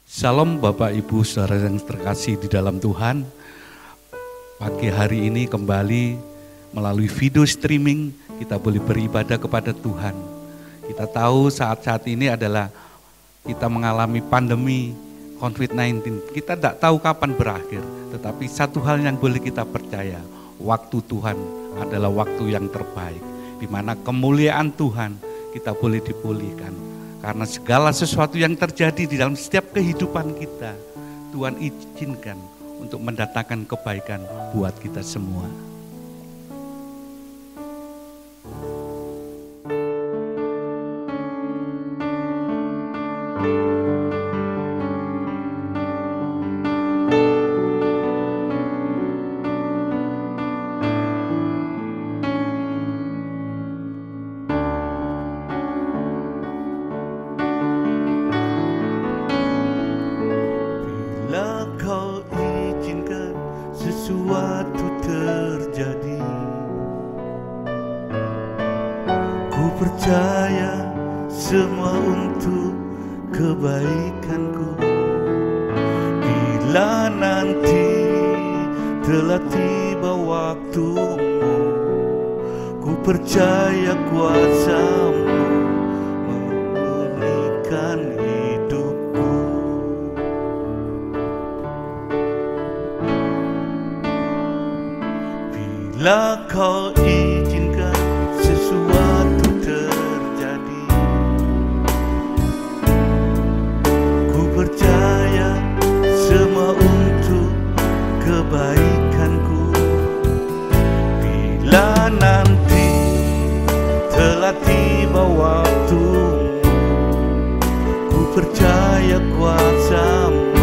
Shalom Bapak Ibu Saudara yang terkasih di dalam Tuhan. Pagi hari ini kembali melalui video streaming kita boleh beribadah kepada Tuhan. Kita tahu saat-saat ini adalah kita mengalami pandemi COVID-19. Kita tidak tahu kapan berakhir, tetapi satu hal yang boleh kita percaya, waktu Tuhan adalah waktu yang terbaik, di mana kemuliaan Tuhan kita boleh dipulihkan. Karena segala sesuatu yang terjadi di dalam setiap kehidupan kita, Tuhan izinkan untuk mendatangkan kebaikan buat kita semua. Percaya semua untuk kebaikanku. Bila nanti telah tiba waktumu, ku percaya kuasa-Mu memulihkan hidupku. Bila Kau izinkan sesuatu terjadi, ku percaya semua untuk kebaikanku. Bila nanti telah tiba waktumu, ku percaya kuasa-Mu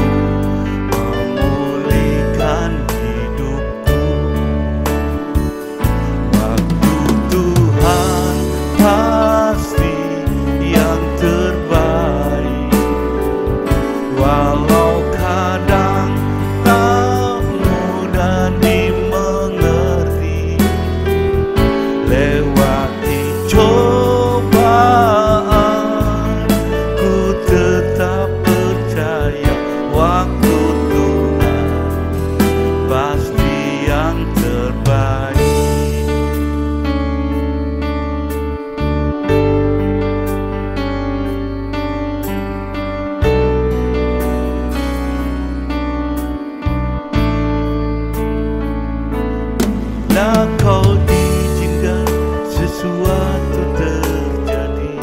memulihkan hidupku. Waktu Tuhan pasti yang terbaik, walau kadang tak mudah dimengerti. Lewati cobaan, ku tetap percaya waktu Tuhan pasti yang terbaik. Bila Kau izinkan sesuatu terjadi,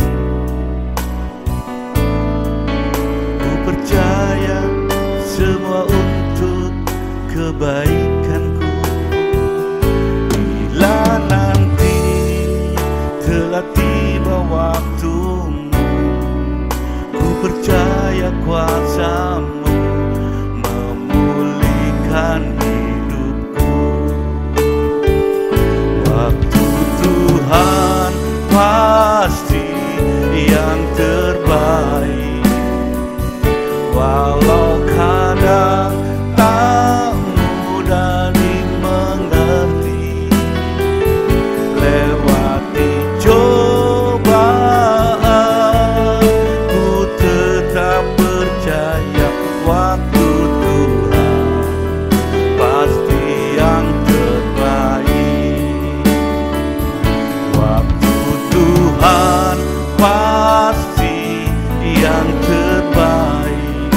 ku percaya semua untuk kebaikanku. Bila nanti telah tiba waktumu, ku percaya kuasa-Mu memulihkan hidupku. Waktu Tuhan pasti yang terbaik, walau kadang tak mudah dimengerti. Lewati cobaan, ku tetap percaya waktu Tuhan pasti yang terbaik. Waktu Tuhan pasti yang terbaik,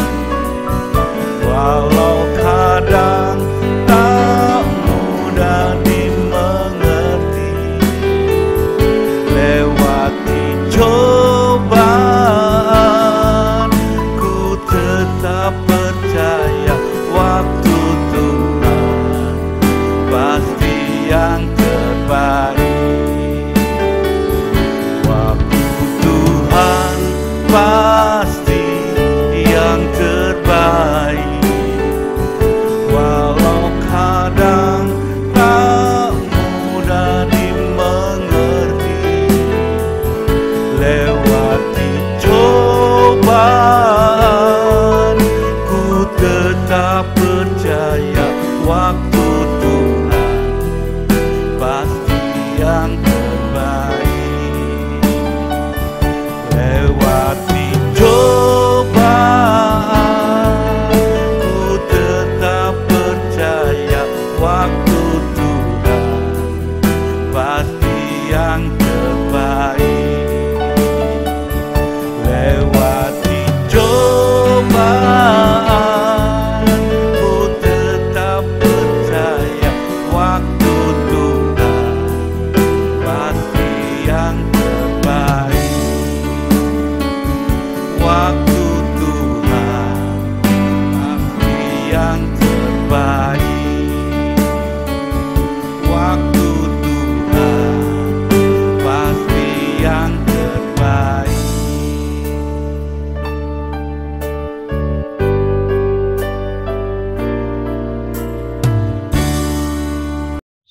walau kadang tak mudah dimengerti. Lewati cobaan, ku tetap percaya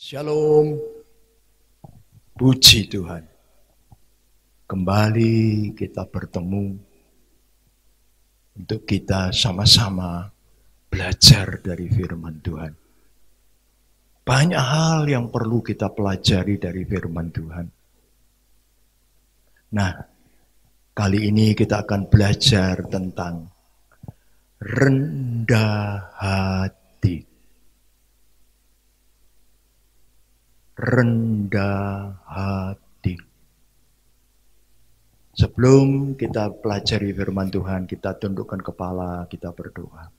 Shalom, puji Tuhan. Kembali kita bertemu untuk kita sama-sama belajar dari firman Tuhan. Banyak hal yang perlu kita pelajari dari firman Tuhan. Nah, kali ini kita akan belajar tentang rendah hati. Rendah hati. Sebelum kita pelajari firman Tuhan, kita tundukkan kepala, kita berdoa.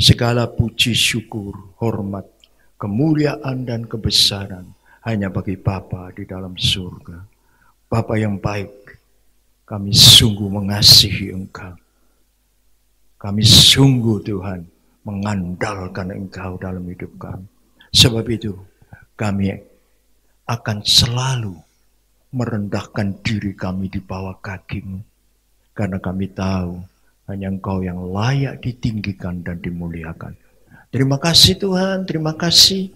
Segala puji, syukur, hormat, kemuliaan dan kebesaran hanya bagi Bapa di dalam surga. Bapa yang baik, kami sungguh mengasihi Engkau. Kami sungguh Tuhan mengandalkan Engkau dalam hidup kami. Sebab itu kami akan selalu merendahkan diri kami di bawah kaki-Mu. Karena kami tahu hanya Engkau yang layak ditinggikan dan dimuliakan. Terima kasih Tuhan, terima kasih.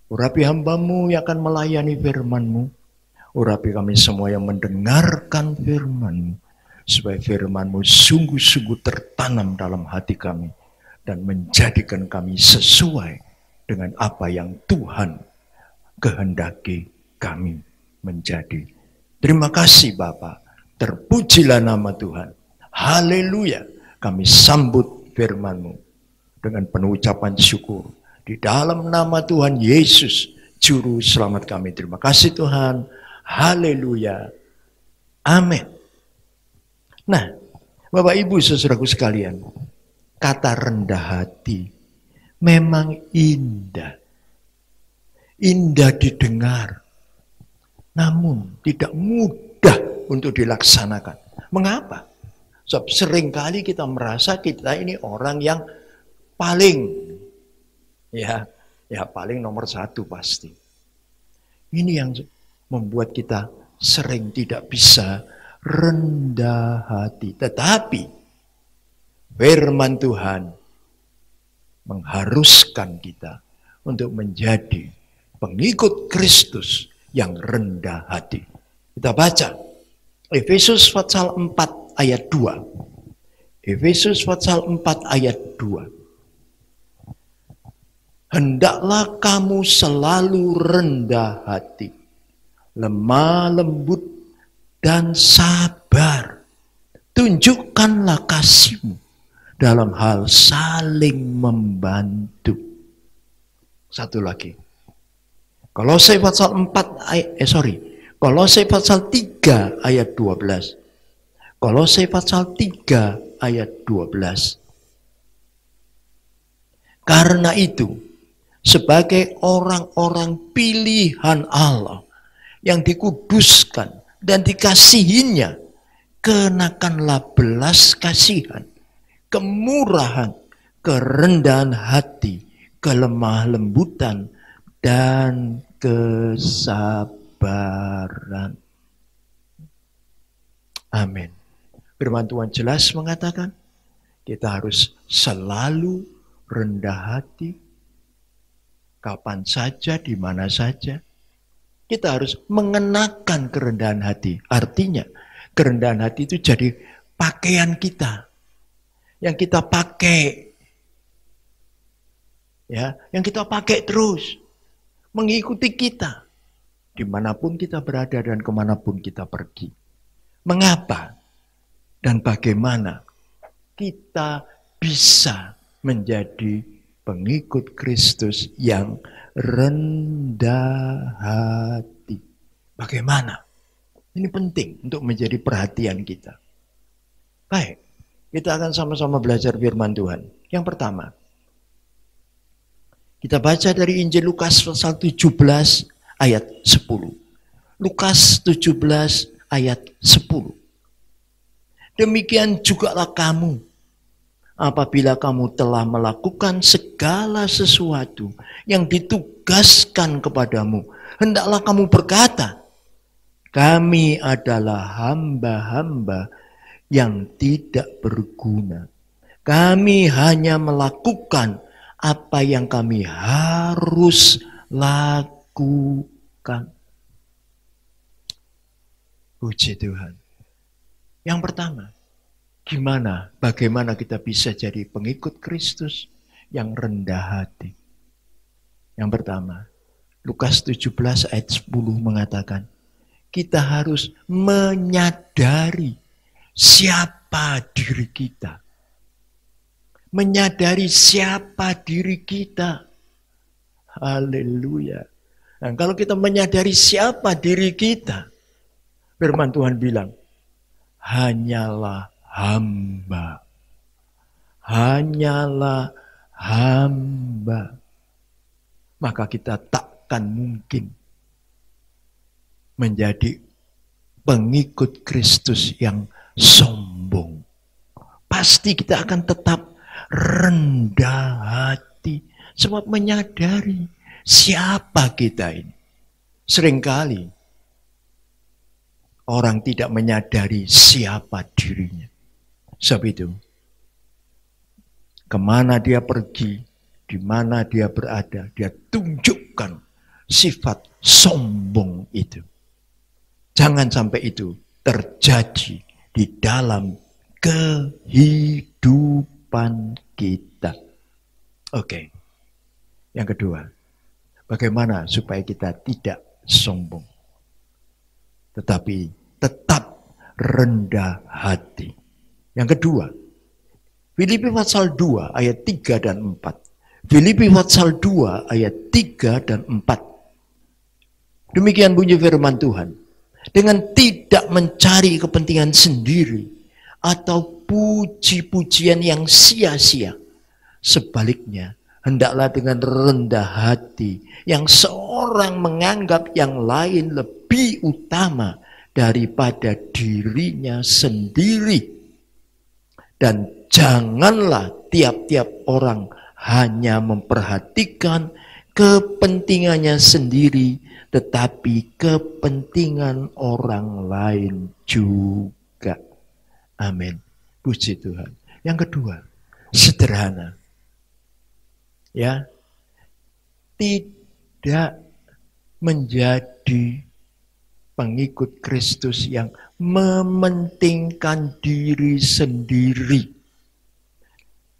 Urapi hamba-Mu yang akan melayani firman-Mu. Urapi kami semua yang mendengarkan firman-Mu. Supaya firman-Mu sungguh-sungguh tertanam dalam hati kami. Dan menjadikan kami sesuai dengan apa yang Tuhan kehendaki kami menjadi. Terima kasih Bapa. Terpujilah nama Tuhan. Haleluya. Kami sambut firman-Mu dengan penuh ucapan syukur. Di dalam nama Tuhan Yesus, Juru Selamat kami. Terima kasih Tuhan. Haleluya. Amin. Nah, Bapak Ibu saudaraku sekalian, kata rendah hati memang indah. Indah didengar. Namun tidak mudah untuk dilaksanakan. Mengapa? Sebab seringkali kita merasa kita ini orang yang paling paling nomor satu pasti. Ini yang membuat kita sering tidak bisa rendah hati. Tetapi firman Tuhan mengharuskan kita untuk menjadi pengikut Kristus yang rendah hati. Kita baca Efesus pasal 4 ayat 2. Efesus pasal 4 ayat 2. Hendaklah kamu selalu rendah hati, lemah lembut dan sabar. Tunjukkanlah kasih-Mu dalam hal saling membantu. Satu lagi. Kolose pasal 3 ayat 12. Kolose pasal 3 ayat 12. Karena itu, sebagai orang-orang pilihan Allah yang dikuduskan dan dikasihinya, kenakanlah belas kasihan, kemurahan, kerendahan hati, kelemah lembutan, dan kesabaran. Amin. Firman Tuhan jelas mengatakan, kita harus selalu rendah hati, kapan saja, di mana saja. Kita harus mengenakan kerendahan hati. Artinya, kerendahan hati itu jadi pakaian kita. Yang kita pakai, yang kita pakai terus, mengikuti kita, dimanapun kita berada dan kemanapun kita pergi. Mengapa dan bagaimana kita bisa menjadi pengikut Kristus yang rendah hati? Bagaimana? Ini penting untuk menjadi perhatian kita. Baik. Kita akan sama-sama belajar firman Tuhan. Yang pertama, kita baca dari Injil Lukas pasal 17 ayat 10. Lukas 17 ayat 10. Demikian jugalah kamu, apabila kamu telah melakukan segala sesuatu yang ditugaskan kepadamu, hendaklah kamu berkata, kami adalah hamba-hamba yang tidak berguna. Kami hanya melakukan apa yang kami harus lakukan. Puji Tuhan. Yang pertama, bagaimana kita bisa jadi pengikut Kristus yang rendah hati? Yang pertama, Lukas 17 ayat 10 mengatakan, kita harus menyadari siapa diri kita. Menyadari siapa diri kita. Haleluya. Nah, kalau kita menyadari siapa diri kita, firman Tuhan bilang, hanyalah hamba. Hanyalah hamba. Maka kita takkan mungkin menjadi pengikut Kristus yang sombong. Pasti kita akan tetap rendah hati. Sebab menyadari siapa kita ini. Seringkali orang tidak menyadari siapa dirinya. Sebab itu, kemana dia pergi, di mana dia berada, dia tunjukkan sifat sombong itu. Jangan sampai itu terjadi di dalam kehidupan kita. Oke. Yang kedua, bagaimana supaya kita tidak sombong, tetapi tetap rendah hati. Yang kedua, Filipi pasal 2 ayat 3 dan 4. Filipi pasal 2 ayat 3 dan 4. Demikian bunyi firman Tuhan. Dengan tidak mencari kepentingan sendiri atau puji-pujian yang sia-sia. Sebaliknya, hendaklah dengan rendah hati yang seorang menganggap yang lain lebih utama daripada dirinya sendiri. Dan janganlah tiap-tiap orang hanya memperhatikan kepentingannya sendiri, tetapi kepentingan orang lain juga. Amin. Puji Tuhan. Yang kedua, sederhana. Ya, tidak menjadi pengikut Kristus yang mementingkan diri sendiri,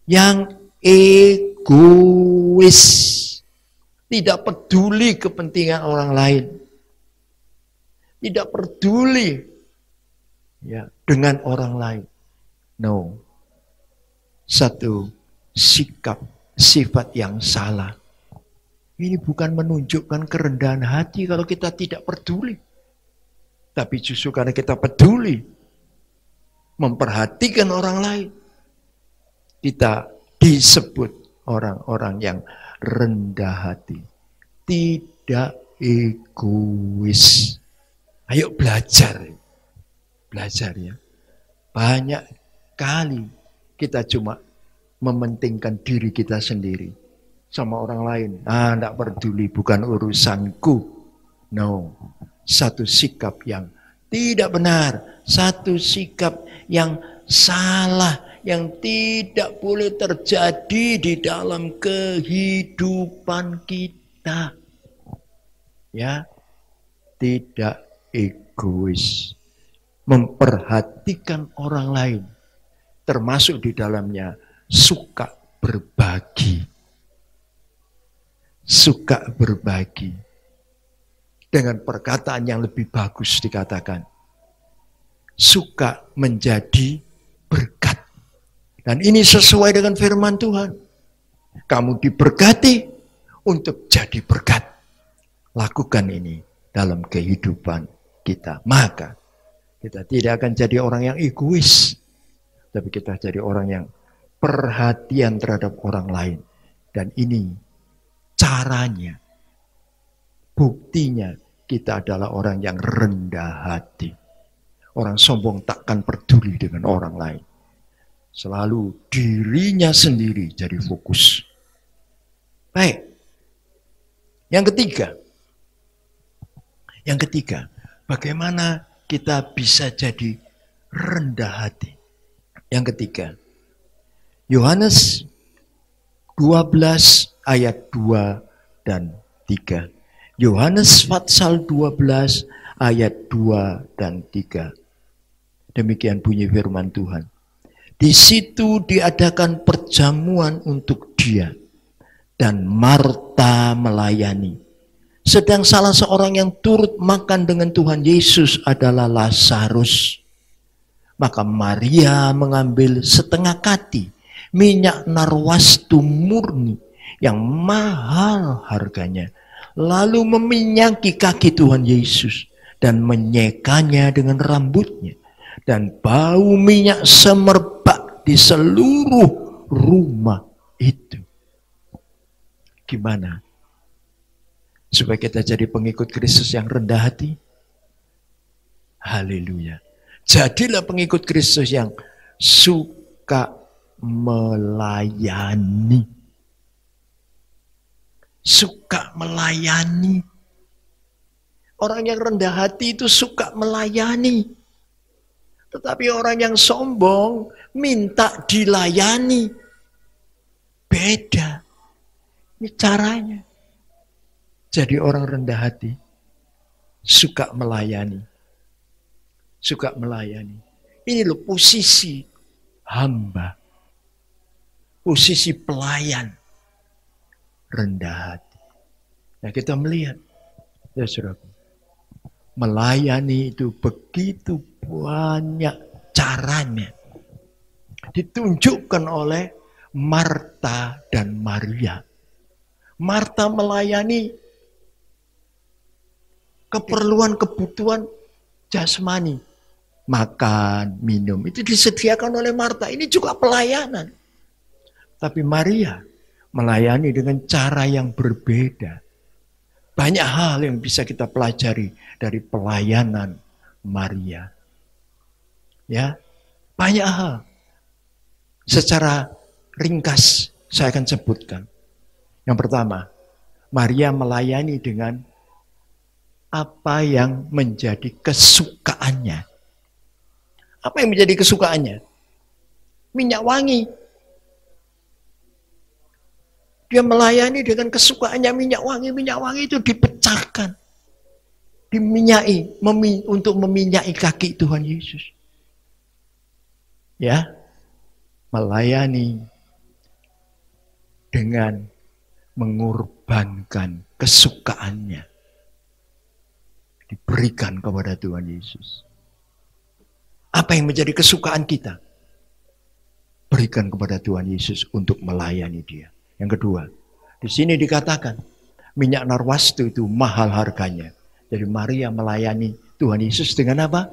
yang egois, tidak peduli kepentingan orang lain, tidak peduli ya dengan orang lain. No, satu sikap, sifat yang salah. Ini bukan menunjukkan kerendahan hati kalau kita tidak peduli. Tapi justru karena kita peduli, memperhatikan orang lain, kita disebut orang-orang yang rendah hati. Tidak egois. Ayo belajar. Belajar ya. Banyak kali kita cuma mementingkan diri kita sendiri. Sama orang lain. Enggak peduli, bukan urusanku. No. Satu sikap yang tidak benar. Satu sikap yang salah. Yang tidak boleh terjadi di dalam kehidupan kita. Ya. Tidak egois. Memperhatikan orang lain. Termasuk di dalamnya suka berbagi. Suka berbagi. Dengan perkataan yang lebih bagus dikatakan. Suka menjadi berkat. Dan ini sesuai dengan firman Tuhan. Kamu diberkati untuk jadi berkat. Lakukan ini dalam kehidupan kita. Maka kita tidak akan jadi orang yang egois. Tapi kita jadi orang yang perhatian terhadap orang lain. Dan ini caranya. Buktinya kita adalah orang yang rendah hati. Orang sombong takkan peduli dengan orang lain. Selalu dirinya sendiri jadi fokus. Baik. Yang ketiga, bagaimana kita bisa jadi rendah hati? Yang ketiga, Yohanes 12 ayat 2 dan 3. Yohanes pasal 12 ayat 2 dan 3. Demikian bunyi firman Tuhan. Di situ diadakan perjamuan untuk dia, dan Marta melayani. Sedang salah seorang yang turut makan dengan Tuhan Yesus adalah Lazarus. Maka Maria mengambil setengah kati minyak narwastu murni yang mahal harganya, lalu meminyaki kaki Tuhan Yesus dan menyekanya dengan rambutnya, dan bau minyak semerbak di seluruh rumah itu. Gimana supaya kita jadi pengikut Kristus yang rendah hati? Haleluya. Jadilah pengikut Kristus yang suka melayani. Suka melayani. Orang yang rendah hati itu suka melayani. Tetapi orang yang sombong minta dilayani. Beda. Ini caranya. Jadi orang rendah hati suka melayani. Suka melayani. Ini loh posisi hamba. Posisi pelayan. Rendah hati. Nah kita melihat. Ya saudaraku. Melayani itu begitu banyak caranya. Ditunjukkan oleh Marta dan Maria. Marta melayani keperluan kebutuhan jasmani. Makan, minum. Itu disediakan oleh Marta. Ini juga pelayanan. Tapi Maria melayani dengan cara yang berbeda. Banyak hal yang bisa kita pelajari dari pelayanan Maria. Ya, banyak hal. Secara ringkas saya akan sebutkan. Yang pertama, Maria melayani dengan apa yang menjadi kesukaannya. Apa yang menjadi kesukaannya? Minyak wangi. Dia melayani dengan kesukaannya minyak wangi. Minyak wangi itu dipecahkan. Diminyai untuk meminyai kaki Tuhan Yesus. Ya, melayani dengan mengorbankan kesukaannya. Diberikan kepada Tuhan Yesus. Apa yang menjadi kesukaan kita? Berikan kepada Tuhan Yesus untuk melayani dia. Yang kedua, di sini dikatakan minyak narwastu itu mahal harganya. Jadi Maria melayani Tuhan Yesus dengan apa?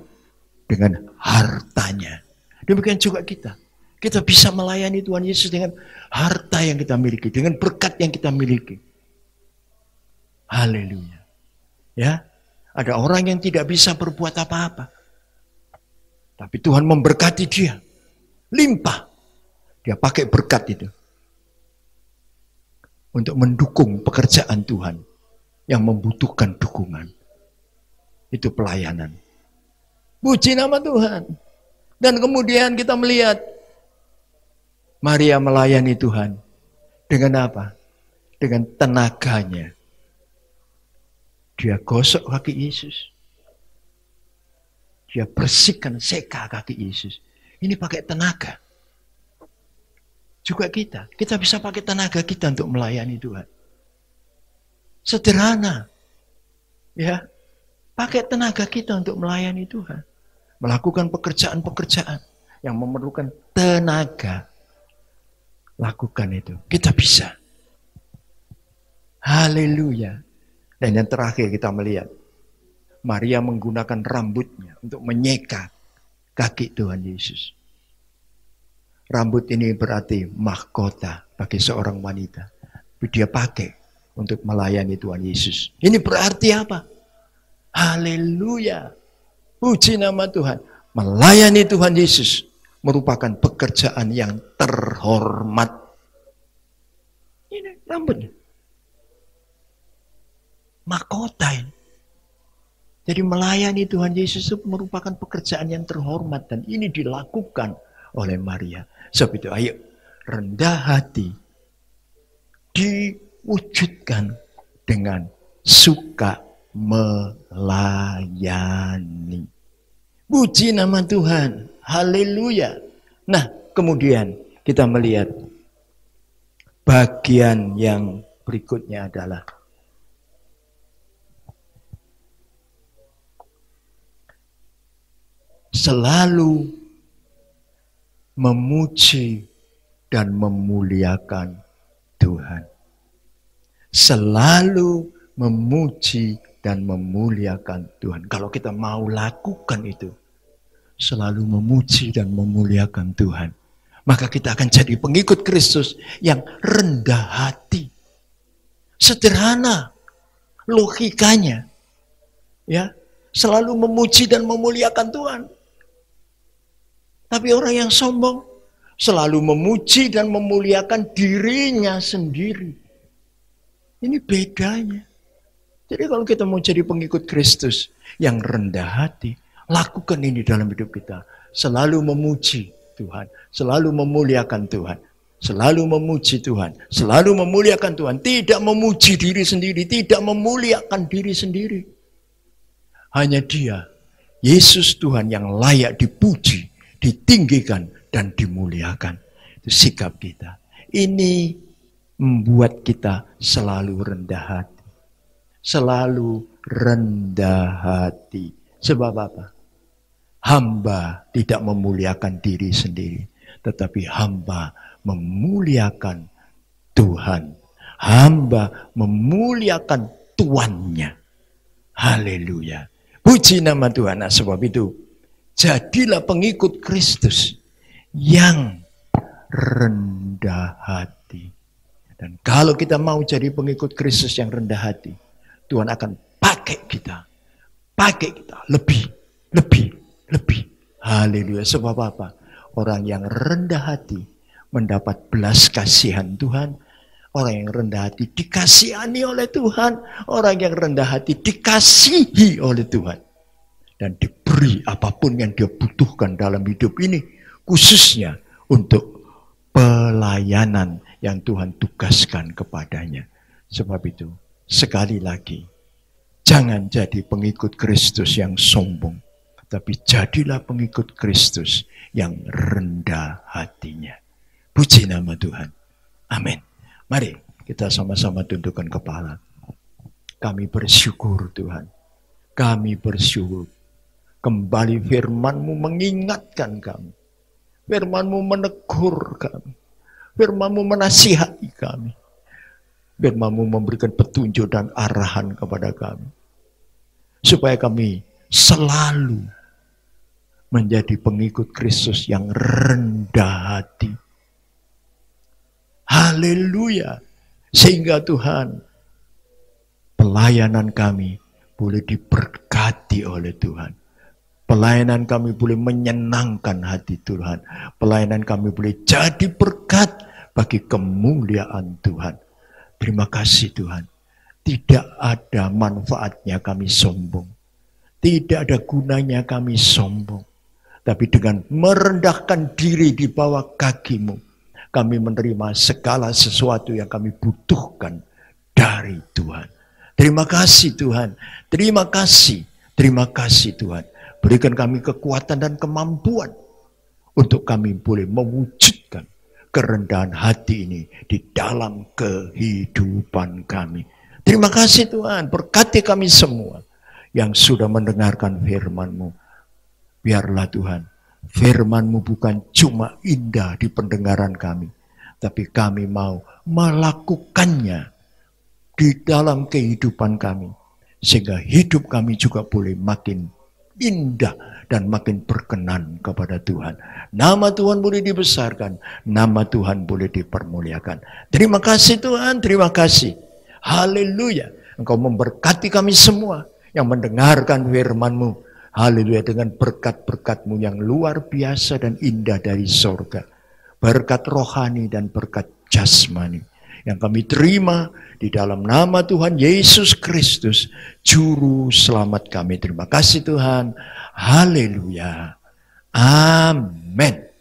Dengan hartanya. Demikian juga kita. Kita bisa melayani Tuhan Yesus dengan harta yang kita miliki, dengan berkat yang kita miliki. Haleluya. Ya, ada orang yang tidak bisa berbuat apa-apa. Tapi Tuhan memberkati dia. Limpah. Dia pakai berkat itu. Untuk mendukung pekerjaan Tuhan. Yang membutuhkan dukungan. Itu pelayanan. Puji nama Tuhan. Dan kemudian kita melihat. Maria melayani Tuhan. Dengan apa? Dengan tenaganya. Dia gosok kaki Yesus. Dia bersihkan, seka kaki Yesus. Ini pakai tenaga. Juga kita bisa pakai tenaga kita untuk melayani Tuhan. Sederhana. Ya. Pakai tenaga kita untuk melayani Tuhan. Melakukan pekerjaan-pekerjaan yang memerlukan tenaga. Lakukan itu. Kita bisa. Haleluya. Dan yang terakhir kita melihat. Maria menggunakan rambutnya untuk menyeka kaki Tuhan Yesus. Rambut ini berarti mahkota bagi seorang wanita. Tapi dia pakai untuk melayani Tuhan Yesus. Ini berarti apa? Haleluya. Puji nama Tuhan. Melayani Tuhan Yesus merupakan pekerjaan yang terhormat. Ini rambutnya. Mahkota ini. Jadi melayani Tuhan Yesus itu merupakan pekerjaan yang terhormat. Dan ini dilakukan oleh Maria. Sebab itu ayo rendah hati. diwujudkan dengan suka melayani. Puji nama Tuhan. Haleluya. Nah, kemudian kita melihat bagian yang berikutnya adalah selalu memuji dan memuliakan Tuhan. Selalu memuji dan memuliakan Tuhan. Kalau kita mau lakukan itu, selalu memuji dan memuliakan Tuhan, maka kita akan jadi pengikut Kristus yang rendah hati. Sederhana logikanya, ya, selalu memuji dan memuliakan Tuhan. Tapi orang yang sombong selalu memuji dan memuliakan dirinya sendiri. Ini bedanya. Jadi kalau kita mau jadi pengikut Kristus yang rendah hati, lakukan ini dalam hidup kita. Selalu memuji Tuhan, selalu memuliakan Tuhan, selalu memuji Tuhan, selalu memuliakan Tuhan. Tidak memuji diri sendiri, tidak memuliakan diri sendiri. Hanya Dia, Yesus Tuhan yang layak dipuji, ditinggikan, dan dimuliakan. Itu sikap kita. Ini membuat kita selalu rendah hati. Selalu rendah hati. Sebab apa? Hamba tidak memuliakan diri sendiri, tetapi hamba memuliakan Tuhan. Hamba memuliakan tuannya. Haleluya. Puji nama Tuhan. Nah, sebab itu, jadilah pengikut Kristus yang rendah hati. Dan kalau kita mau jadi pengikut Kristus yang rendah hati, Tuhan akan pakai kita. Pakai kita lebih. Haleluya. Sebab apa? Orang yang rendah hati mendapat belas kasihan Tuhan. Orang yang rendah hati dikasihani oleh Tuhan. Orang yang rendah hati dikasihi oleh Tuhan. Dan diberi apapun yang dia butuhkan dalam hidup ini. Khususnya untuk pelayanan yang Tuhan tugaskan kepadanya. Sebab itu, sekali lagi, jangan jadi pengikut Kristus yang sombong. Tapi jadilah pengikut Kristus yang rendah hatinya. Puji nama Tuhan. Amin. Mari kita sama-sama tundukkan kepala. Kami bersyukur Tuhan. Kami bersyukur. Kembali firman-Mu mengingatkan kami. Firman-Mu menegur kami. Firman-Mu menasihati kami. Firman-Mu memberikan petunjuk dan arahan kepada kami. Supaya kami selalu menjadi pengikut Kristus yang rendah hati. Haleluya. Sehingga Tuhan, pelayanan kami boleh diberkati oleh Tuhan. Pelayanan kami boleh menyenangkan hati Tuhan. Pelayanan kami boleh jadi berkat bagi kemuliaan Tuhan. Terima kasih Tuhan. Tidak ada manfaatnya kami sombong. Tidak ada gunanya kami sombong. Tapi dengan merendahkan diri di bawah kaki-Mu, kami menerima segala sesuatu yang kami butuhkan dari Tuhan. Terima kasih Tuhan. Terima kasih. Terima kasih Tuhan. Berikan kami kekuatan dan kemampuan untuk kami boleh mewujudkan kerendahan hati ini di dalam kehidupan kami. Terima kasih Tuhan. Berkati kami semua yang sudah mendengarkan firman-Mu. Biarlah Tuhan, firman-Mu bukan cuma indah di pendengaran kami, tapi kami mau melakukannya di dalam kehidupan kami. Sehingga hidup kami juga boleh makin indah dan makin berkenan kepada Tuhan. Nama Tuhan boleh dibesarkan, nama Tuhan boleh dipermuliakan. Terima kasih Tuhan, terima kasih. Haleluya. Engkau memberkati kami semua yang mendengarkan firman-Mu. Haleluya, dengan berkat-berkat-Mu yang luar biasa dan indah dari sorga. Berkat rohani dan berkat jasmani yang kami terima di dalam nama Tuhan Yesus Kristus, Juru Selamat kami. Terima kasih Tuhan. Haleluya. Amin.